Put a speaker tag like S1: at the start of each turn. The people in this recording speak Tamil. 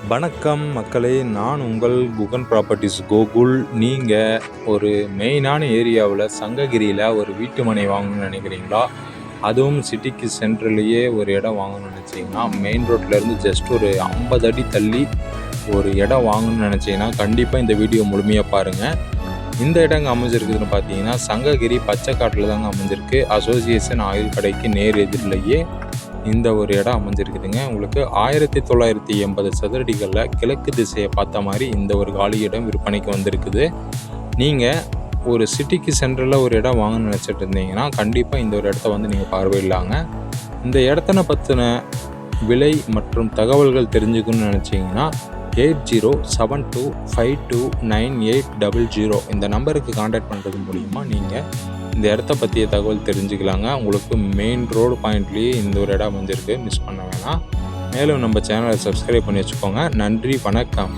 S1: வணக்கம் மக்களே, நான் உங்கள் குகன் ப்ராப்பர்ட்டிஸ் கோகுல். நீங்கள் ஒரு மெயினான ஏரியாவில் சங்ககிரியில் ஒரு வீட்டு மனை வாங்கணும்னு நினைக்கிறீங்களா? அதுவும் சிட்டிக்கு சென்ட்ரலையே ஒரு இடம் வாங்கணும்னு நினச்சிங்கன்னா, மெயின் ரோட்லேருந்து ஜஸ்ட் ஒரு 50 அடி தள்ளி ஒரு இடம் வாங்கணும்னு நினச்சிங்கன்னா கண்டிப்பாக இந்த வீடியோ முழுமையாக பாருங்கள். இந்த இடங்க அமைஞ்சிருக்குதுன்னு பார்த்தீங்கன்னா சங்ககிரி பச்சைக்காட்டில் தாங்க அமைஞ்சிருக்கு. அசோசியேஷன் ஆயுள் கடைக்கு நேர் எதிரிலேயே இந்த ஒரு இடம் அமைஞ்சிருக்குதுங்க. உங்களுக்கு 1980 சதுரடிகளில் கிழக்கு திசையை பார்த்த மாதிரி இந்த ஒரு காலி இடம் விற்பனைக்கு வந்திருக்குது. நீங்கள் ஒரு சிட்டிக்கு சென்ட்ரலில் ஒரு இடம் வாங்கணும்னு நினச்சிட்டு இருந்தீங்கன்னா கண்டிப்பாக இந்த ஒரு இடத்த வந்து நீங்கள் பார்வையிடலாங்க. இந்த இடத்தனை பற்றின விலை மற்றும் தகவல்கள் தெரிஞ்சுக்கணும்னு நினச்சிங்கன்னா 8072529800 இந்த நம்பருக்கு கான்டாக்ட் பண்ணுறது மூலிமா நீங்கள் இந்த இடத்த பற்றிய தகவல் தெரிஞ்சுக்கலாங்க. உங்களுக்கு மெயின் ரோடு பாயிண்ட்லேயே இந்த ஒரு இடம் அமைஞ்சிருக்கு, மிஸ் பண்ண வேணாம். மேலும் நம்ம சேனலை சப்ஸ்கிரைப் பண்ணி வச்சுக்கோங்க. நன்றி, வணக்கம்.